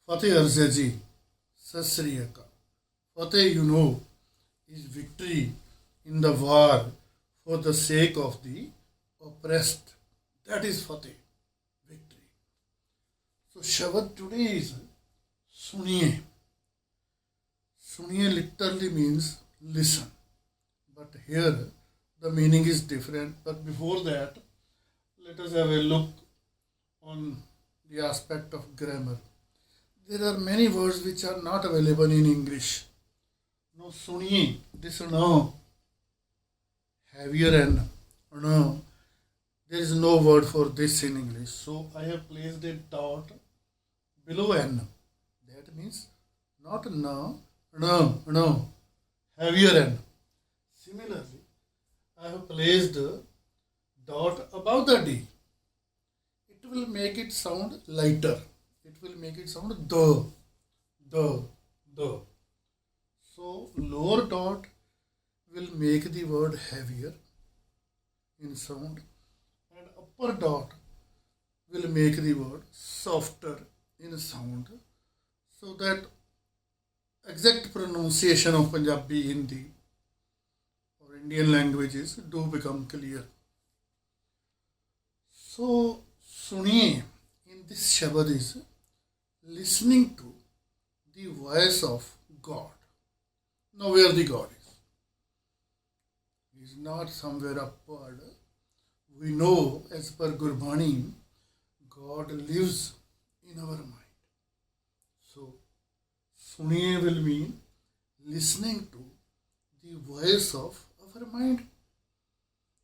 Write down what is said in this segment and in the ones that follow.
Fateh Arzaji, Sasriyaka. Fateh, is victory in the war for the sake of the oppressed. That is Fateh, victory. So Shabad today is Suniye. Suniye literally means listen. But here the meaning is different. But before that, let us have a look on the aspect of grammar. There are many words which are not available in English. No, suniye, this no, heavier N, no. There is no word for this in English. So I have placed a dot below N. That means not no, no, heavier N. Similarly, I have placed a dot above the D. It will make it sound lighter. It will make it sound the. So lower dot will make the word heavier in sound, and upper dot will make the word softer in sound, so that exact pronunciation of Punjabi, Hindi or Indian languages do become clear. So suniye in this Shabad is listening to the voice of God. Now where the God is? He is not somewhere upward. We know as per Gurbani, God lives in our mind. So suniye will mean listening to the voice of our mind.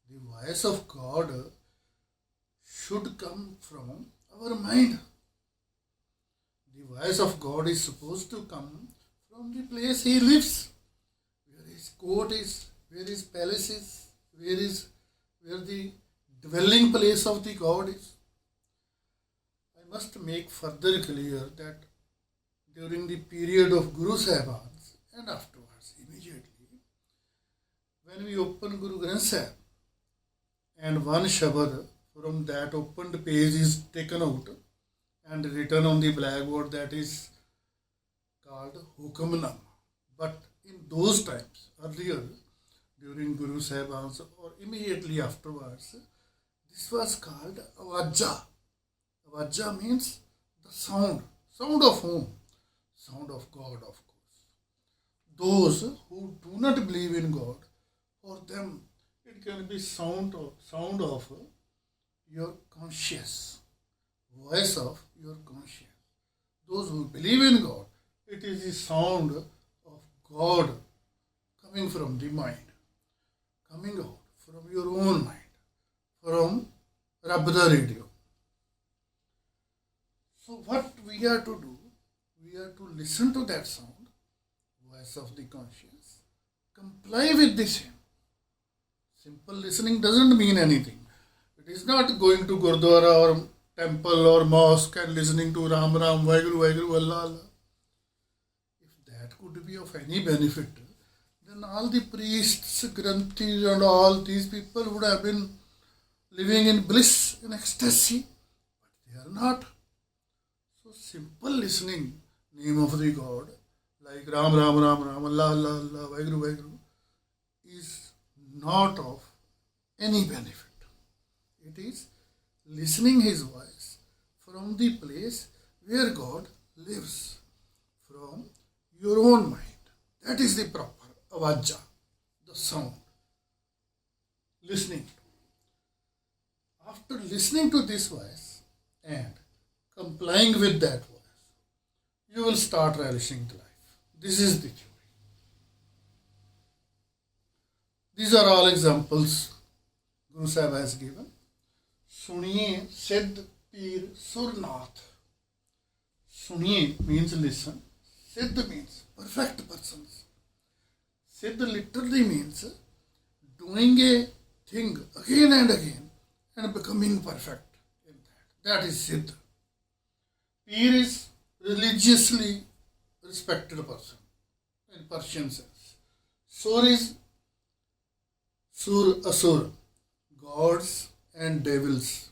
The voice of God should come from our mind. The voice of God is supposed to come from the place He lives, where His court is, where His palace is, where the dwelling place of the God is. I must make further clear that during the period of Guru Sahibans and afterwards, immediately, when we open Guru Granth Sahib and one Shabad from that opened page is taken out and written on the blackboard, that is called Hukamnama. But in those times, earlier, during Guru Sahibans or immediately afterwards, this was called Avaja. Avaja means the sound. Sound of whom? Sound of God, of course. Those who do not believe in God, for them it can be sound of your conscience, voice of your conscience. Those who believe in God, it is the sound of God coming from the mind, coming out from your own mind, from Rabda radio. So what we are to do, we are to listen to that sound, voice of the conscience, comply with the same. Simple listening doesn't mean anything. It is not going to Gurdwara or temple or mosque and listening to Ram Ram, Vaheguru, Allah Allah. If that could be of any benefit, then all the priests, Granthis and all these people would have been living in bliss, in ecstasy. But they are not. So simple listening, name of the God, like Ram Ram, Allah Allah Allah, Vaheguru, is not of any benefit. It is listening His voice from the place where God lives, from your own mind. That is the proper avaja, the sound. Listening. After listening to this voice and complying with that voice, you will start relishing the life. This is the theory. These are all examples Guru Sahib has given. Suniye, Siddh, Peer, Surnath. Suniye means listen. Siddh means perfect persons. Siddh literally means doing a thing again and again and becoming perfect in that. That is Siddh. Peer is religiously respected person in Persian sense. Sur is Sur, Asur, gods and devils.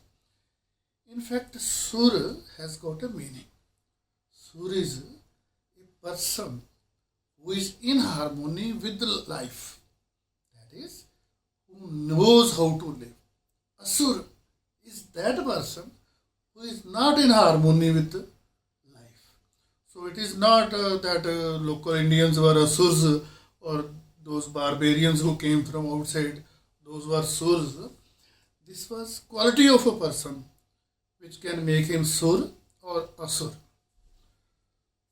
In fact, Sur has got a meaning. Sur is a person who is in harmony with life. That is, who knows how to live. Asur is that person who is not in harmony with life. So it is not that local Indians were Asurs or those barbarians who came from outside, those were Surs. This was quality of a person which can make him Sur or Asur.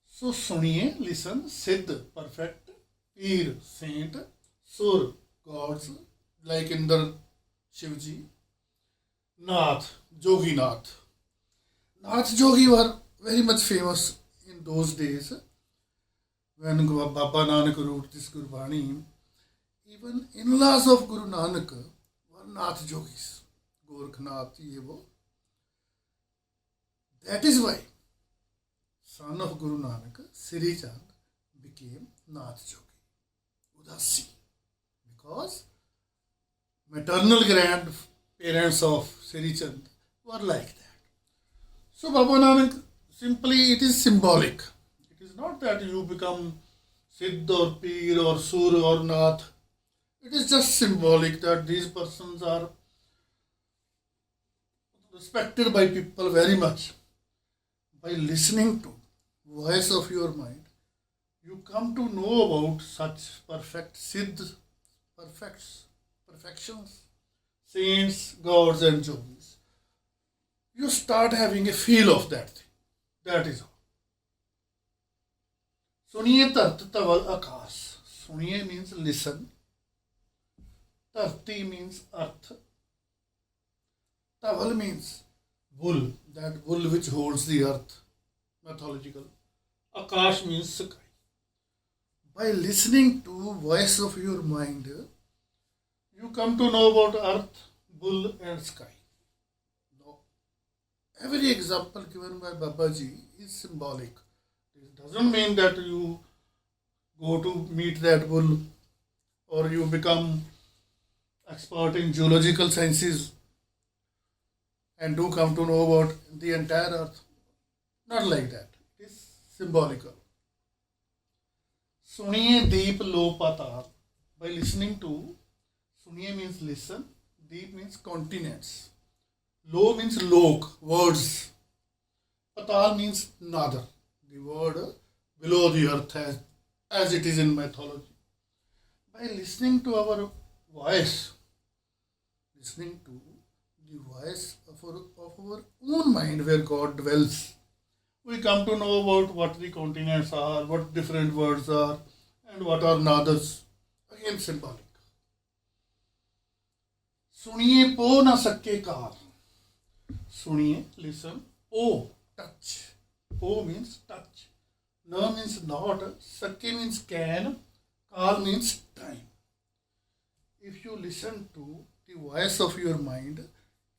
So suniye, listen, Siddh, perfect, Peer, saint, Sur, gods, like Indra, Shivji, Nath, Jogi Nath. Nath Jogi were very much famous in those days when Baba Nanak wrote this Guru Bani. Even in-laws of Guru Nanak were Nath Jogis, Gorakhnath, ye wo. That is why son of Guru Nanak, Sri Chand, became Nath Jogi, Udasi, because maternal grandparents of Sri Chand were like that. So Baba Nanak, simply it is symbolic. It is not that you become Siddh or Peer or Sur or Nath. It is just symbolic that these persons are respected by people very much. By listening to voice of your mind, you come to know about such perfect Siddh, perfections, saints, gods and yogis. You start having a feel of that thing. That is all. Suniye tat taval akas. Suniye means listen. Tarti means earth. Taval means wool, that wool which holds the earth, mythological. Akash means sky. By listening to voice of your mind, you come to know about earth, bull and sky. No. Every example given by Babaji is symbolic. It doesn't mean that you go to meet that bull or you become expert in geological sciences and do come to know about the entire earth. Not like that. It is symbolical. Suniye deep lo patal. By listening to, Suniye means listen, deep means continents. Lo means lok, words. Patal means nather, the word below the earth as it is in mythology. By listening to our voice, listening to the voice of our own mind where God dwells, we come to know about what the continents are, what different words are, and what are nadas. Again, symbolic. Suniye po na sakke kaal. Suniye, listen. Po, touch. Po means touch. Na means not. Sakke means can. Kaal means time. If you listen to the voice of your mind,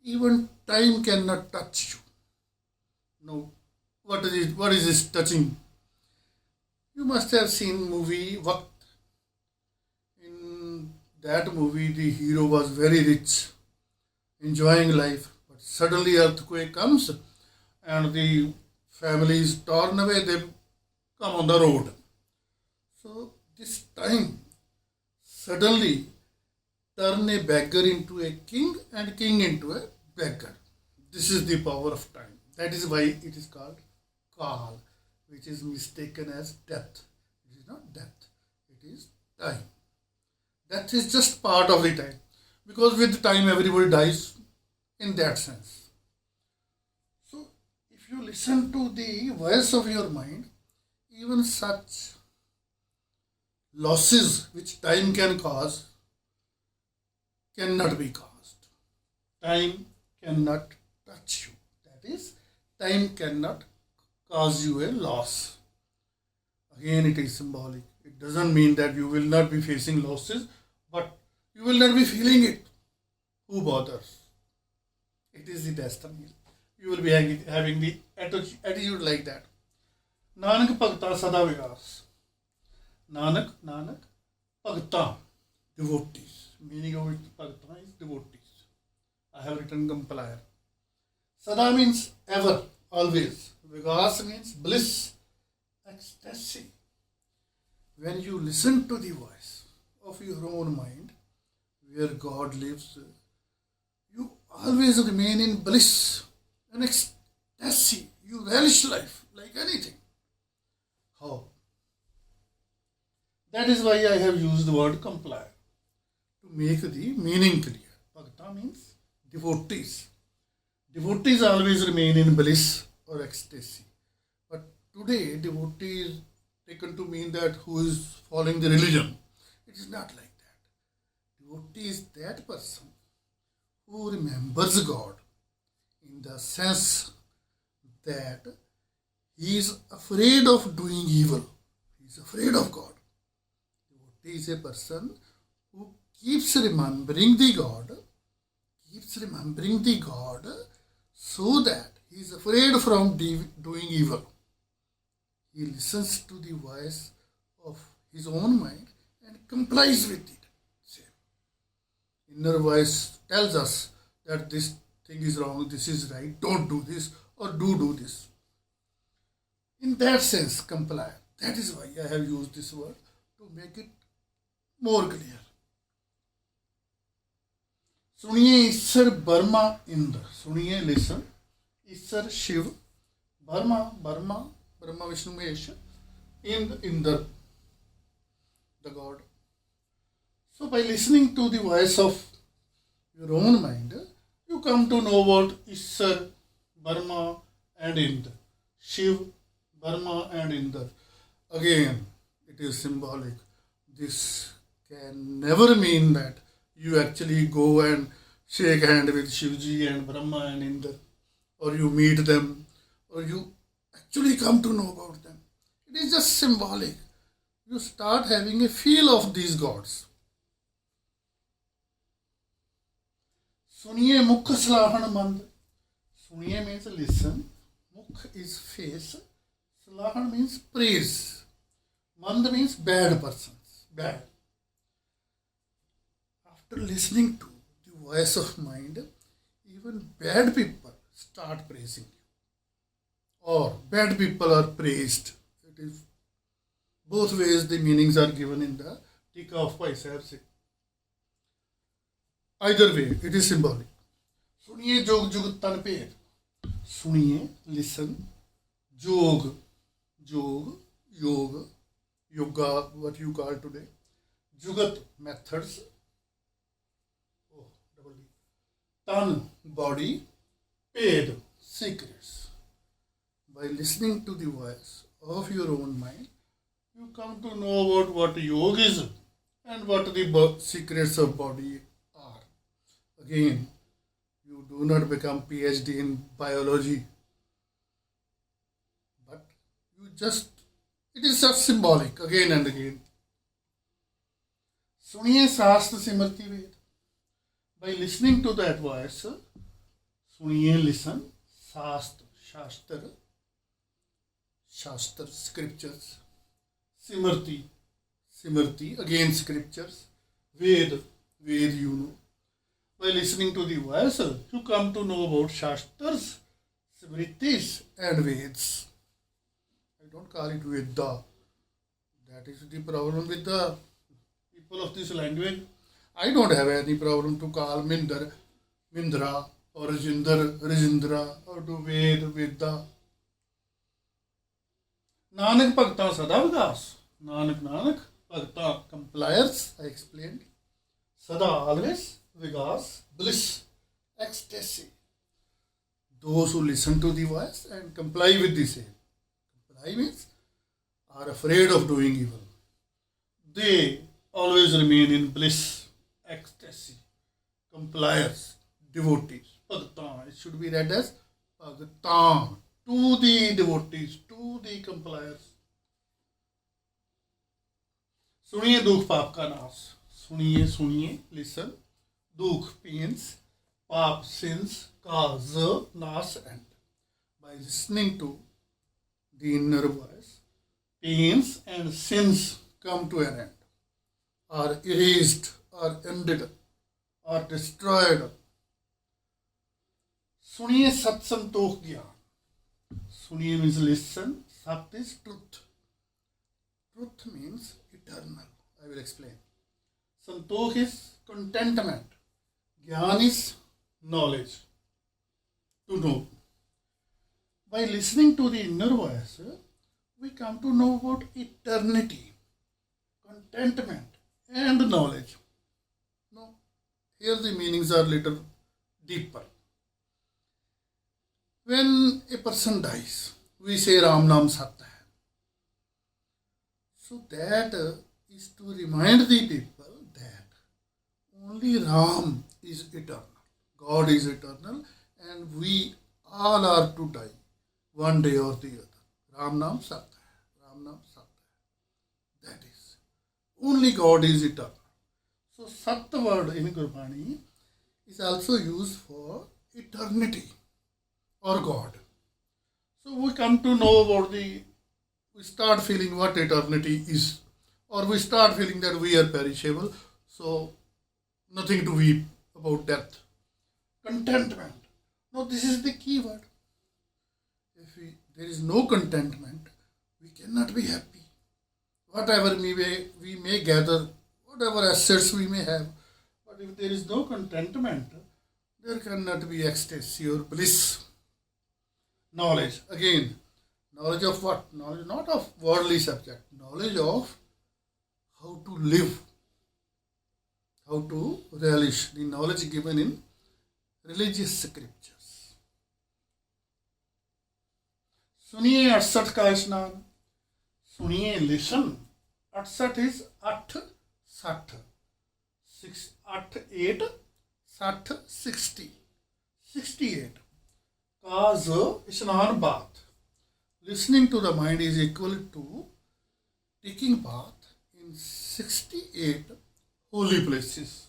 even time cannot touch you. No. What is this touching? You must have seen movie VAGTA. In that movie, the hero was very rich, enjoying life. But suddenly earthquake comes and the family is torn away. They come on the road. So this time, suddenly turn a beggar into a king and king into a beggar. This is the power of time. That is why it is called Kal, which is mistaken as death. It is not death, it is time. Death is just part of the time, because with time everybody dies in that sense. So if you listen to the voice of your mind, even such losses which time can cause cannot be caused. Time cannot touch you. That is, time cannot cause you a loss. Again, it is symbolic. It doesn't mean that you will not be facing losses, but you will not be feeling it. Who bothers? It is the destiny. You will be having the attitude like that. Nanak Bhagta Sada Vigas. Nanak, Bhagta, devotees. Meaning of it, Bhagta is devotees. I have written complier. Sada means ever, always. Vigas means bliss, ecstasy. When you listen to the voice of your own mind, where God lives, you always remain in bliss and ecstasy. You relish life like anything. How? That is why I have used the word comply to make the meaning clear. Bhagta means devotees. Devotees always remain in bliss or ecstasy. But today, devotee is taken to mean that who is following the religion. It is not like that. Devotee is that person who remembers God in the sense that he is afraid of doing evil. He is afraid of God. Devotee is a person who keeps remembering the God, so that he is afraid from doing evil. He listens to the voice of his own mind and complies with it. Inner voice tells us that this thing is wrong, this is right, don't do this, or do this. In that sense, comply. That is why I have used this word to make it more clear. सुनिए ईश्वर Burma Indra. सुनिए, listen. Ishwar Shiv, Brahma Vishnu Mahesh, Indra, the God. So by listening to the voice of your own mind, you come to know about Ishar, Brahma and Indra. Shiv, Brahma and Indra. Again, it is symbolic. This can never mean that you actually go and shake hand with Shivji and Brahma and Indra, or you meet them, or you actually come to know about them. It is just symbolic. You start having a feel of these gods. Suniye mukh slahan mand. Suniye means listen. Mukh is face. Slahan means praise. Mand means bad persons. Bad. After listening to the voice of mind, even bad people start praising you. Or bad people are praised. It is both ways the meanings are given in the Tika of Pai Sahib Sikh. Either way, it is symbolic. Suniye jog jugat tan ped. Suniye, listen. Jog, yoga, what you call today. Jugat, methods. Tan, body. Ped, secrets. By listening to the voice of your own mind, you come to know about what yoga is and what the secrets of body are. Again, you do not become PhD in biology, but it is just symbolic again and again. Suniye Shastra Simrti Ved. By listening to that voice, suniye, listen, Shastra, scriptures, Simrti, again scriptures, Ved, you know. By listening to the voice, you come to know about Shastras, Smritis and Veds. I don't call it Veda. That is the problem with the people of this language. I don't have any problem to call Mindra or Rajindra or to Veda. Nanak Bhagta Sada Vigas. Nanak Bhagta compliers, I explained. Sada always, Vigas, bliss, ecstasy. Those who listen to the voice and comply with the same. Comply means are afraid of doing evil. They always remain in bliss, ecstasy. Compliers, devotees. Bhagta, it should be read as Bhagta. To the devotees, to the compliers. Suniye dukh paap ka naas. Suniye, listen. Dukh, pains. Paap, sins. Ka, naas, end. By listening to the inner voice, pains and sins come to an end, are erased, are ended, are destroyed. Suniye sat santokh gyan. Suniye means listen. Sat is truth. Truth means eternal. I will explain. Santokh is contentment. Gyan is knowledge. To know. By listening to the inner voice, we come to know about eternity, contentment, and knowledge. Now, here the meanings are little deeper. When a person dies, we say Ram Nam Sat Hai. So that is to remind the people that only Ram is eternal. God is eternal and we all are to die one day or the other. Ram Nam Sat Hai. Ram Nam Sat Hai. That is. Only God is eternal. So Sat word in Gurbani is also used for eternity or God. So we come to know about we start feeling what eternity is, or we start feeling that we are perishable, so nothing to weep about death. Contentment. Now this is the key word. If there is no contentment, we cannot be happy. Whatever we may gather, whatever assets we may have, but if there is no contentment, there cannot be ecstasy or bliss. Knowledge. Again, knowledge of what? Knowledge not of worldly subject. Knowledge of how to live, how to relish. The knowledge given in religious scriptures. सुनिए 68 का स्नान. सुनिए, listen. 68 is 8, 60. 8, 8, 60, 60. 68. Cause स्नान bath. Listening to the mind is equal to taking bath in 68 holy places,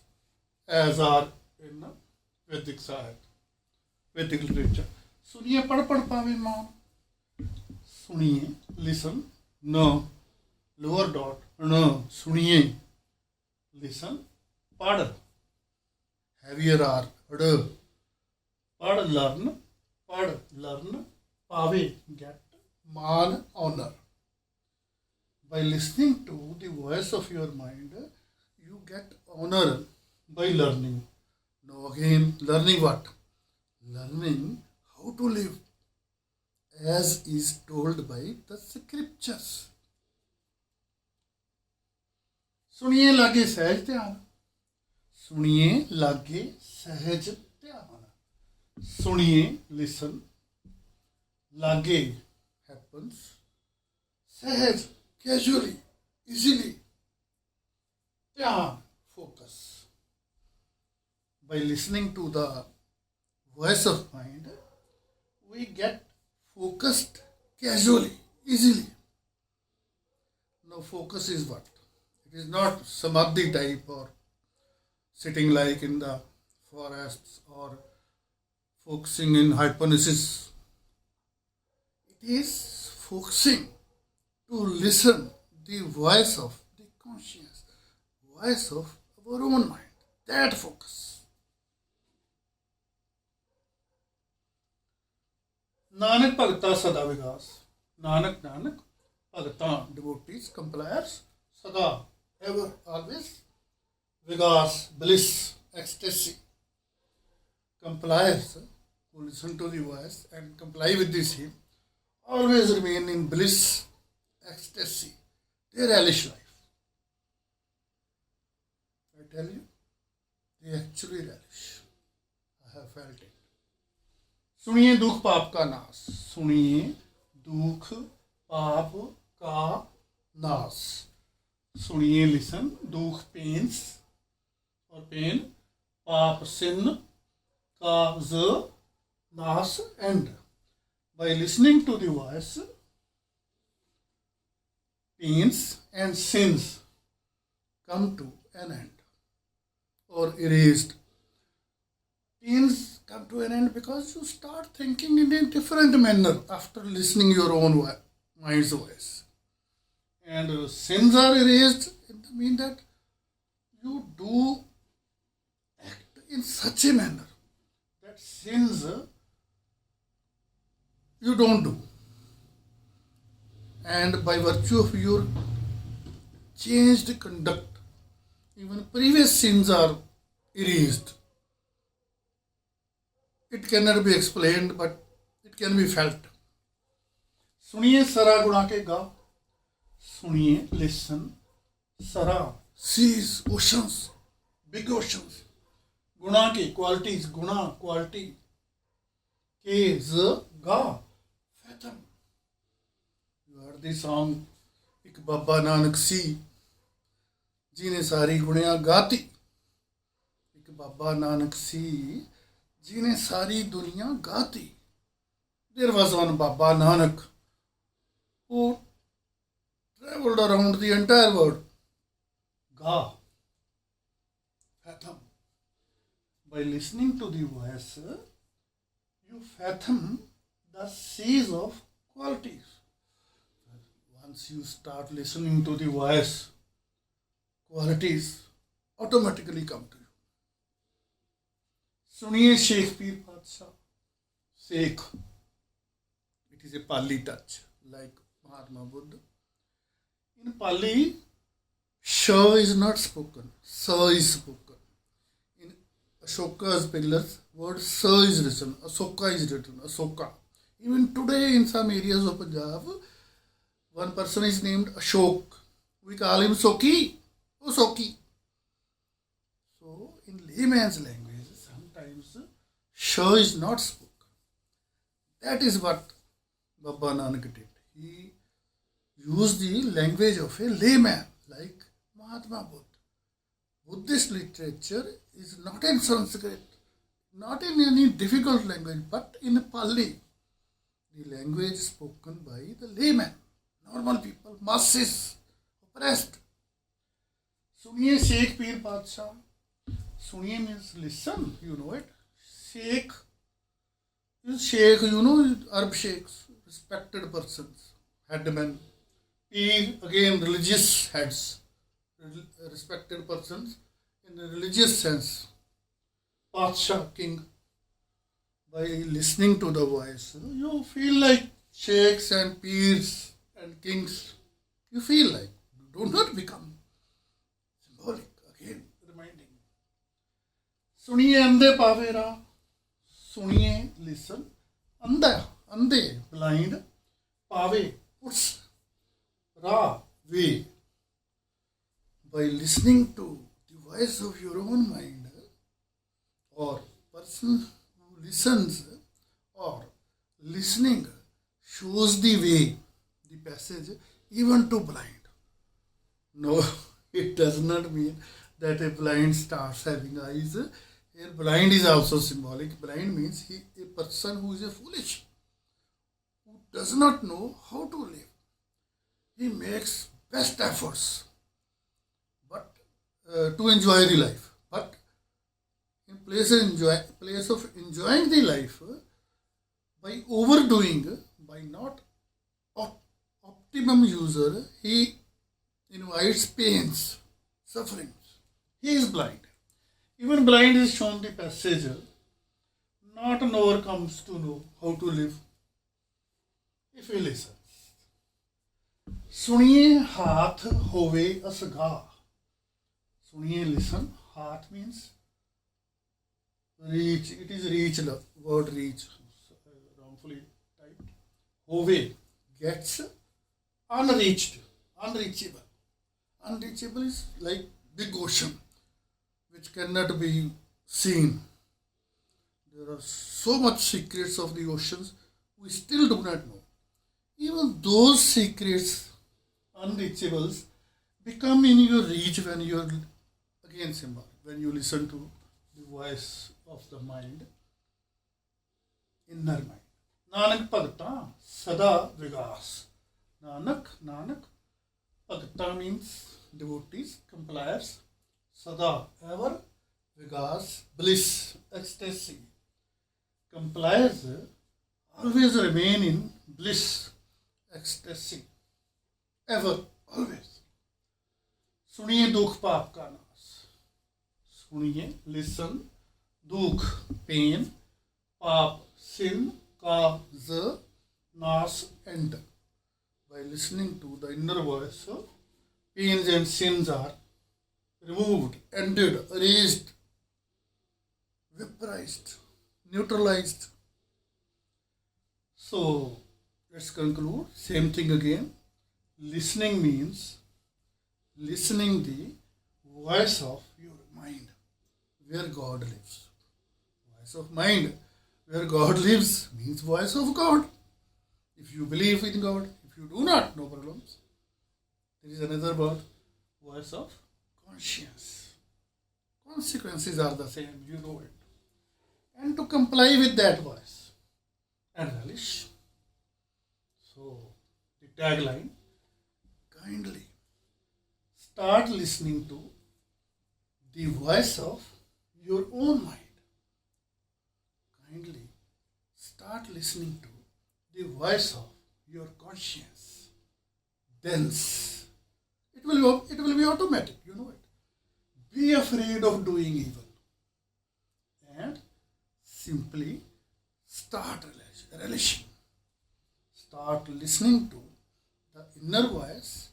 as are in Vedic Sahib, Vedic literature. सुनिए पढ़ पावे मान. सुनिए, listen, no, lower dot, no, सुनिए, listen, पढ़, heavier R, पढ़, learn, पावे, get, मान, honor. By listening to the voice of your mind, you get honor by learning. Now again, learning what? Learning how to live as is told by the scriptures. सुनिए लागे सहज ध्यान. सुनिए लागे सहज ध्यान. सुनिए, listen, लागे happens, सहज casually, easily, ध्यान focus. By listening to the voice of mind, we get focused casually, easily. Now focus is what? It is not samadhi type or sitting like in the forests or focusing in hypnosis. It is focusing to listen the voice of the conscience, voice of our own mind. That focus. Nanak Bhagta Sada Vigas. Nanak Bhagta, devotees, compliers, Sada, ever, always, Vigas, bliss, ecstasy. Compliers who listen to the voice and comply with this hymn always remain in bliss, ecstasy. They relish life. I tell you, they actually relish. I have felt it. सुनिए दुख पाप का नाश. सुनिए दुख पाप का नाश. सुनिए, listen, दुख pains or pain, पाप sin, cause नाश end. By listening to the voice, pains and sins come to an end or erased. Pains come to an end because you start thinking in a different manner after listening your own mind's voice. And sins are erased in the mean that you do act in such a manner that sins you don't do. And by virtue of your changed conduct. Even previous sins are erased. It cannot be explained, but it can be felt. सुनिए सरा गुणा के गा, सुनिए listen, सरा seas, oceans, big oceans. गुणा के qualities, गुणा quality, के ज गा fathom. You heard the song एक बाबा नानक सी जिन्हें सारी गुणिया गाती. एक बाबा नानक सी जिन्हें सारी दुनिया गाती. There was one Baba Nanak who traveled around the entire world. Ga, fathom. By listening to the voice, you fathom the seas of qualities. Once you start listening to the voice, qualities automatically come to you. सुनिए Shakespeare बादशाह. Sheikh. It is a Pali touch, like Mahatma Buddha. In Pali, Sh is not spoken, Sa is spoken. In Ashoka's pillars, word Sa is written, Asoka is written, Asoka. Even today in some areas of Punjab, one person is named Ashok. We call him Soki. Oh, Soki. So, in layman's language, sometimes Sh is not spoken. That is what Baba Nanak did. He used the language of a layman, like Mahatma Buddha. Buddhist literature is not in Sanskrit, not in any difficult language, but in Pali, the language spoken by the layman, normal people, masses, oppressed. सुनिए शेख पीर बादशाह. सुनिए means listen, you know it. Sheikh is sheikh, you know, Arab sheikhs, respected persons, headmen. Peer, again, religious heads, respected persons in a religious sense. Padshah, king. By listening to the voice, you feel like sheikhs and peers and kings. You feel like. Do not become symbolic. Again, reminding. सुनिए अंधे पावे राह. सुनिए listen. अंधे blind. पावे puts. Ra way. By listening to the voice of your own mind, or person who listens or listening shows the way, the passage, even to blind. No, it does not mean that a blind starts having eyes. Here, blind is also symbolic. Blind means a person who is a foolish, who does not know how to live. He makes best efforts, but to enjoy the life. But in place of enjoying the life, by overdoing, by not optimum user, he invites pains, sufferings. He is blind. Even blind is shown the passage. Not a knower comes to know how to live if he listens. सुनिए हाथ होवे असगा. सुनिए listen. Hath means reach. It is reach, word reach, wrongfully typed. Hove gets unreached, unreachable. Unreachable is like big ocean which cannot be seen. There are so much secrets of the oceans we still do not know. Even those secrets, unreachables, become in your reach when you are, again symbol, when you listen to the voice of the mind, inner mind. Nanak Bhagta Sada Vigas. Nanak Bhagta means devotees, compliers. Sada, ever. Vigas, bliss, ecstasy. Compliers always remain in bliss, ecstasy. Ever, always. सुनिए दुख पाप का नाश. सुनिए listen. दुख pain. पाप sin. Cause naas end. By listening to the inner voice of pains and sins are removed, ended, erased, vaporized, neutralized. So let's conclude. Same thing again. Listening means listening the voice of your mind, where God lives. Voice of mind, where God lives, means voice of God. If you believe in God, if you do not, no problems. There is another word, voice of conscience. Consequences are the same, you know it. And to comply with that voice and relish. So, the tagline, kindly start listening to the voice of your own mind. Kindly start listening to the voice of your conscience. Thence, it will be automatic, you know it. Be afraid of doing evil and simply start relishing. Start listening to the inner voice,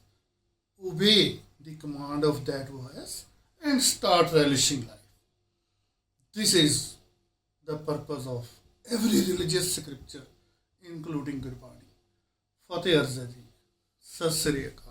obey the command of that voice, and start relishing life. This is the purpose of every religious scripture, including Guru Bani. Fateh Arza ji, Sat Sri Akal.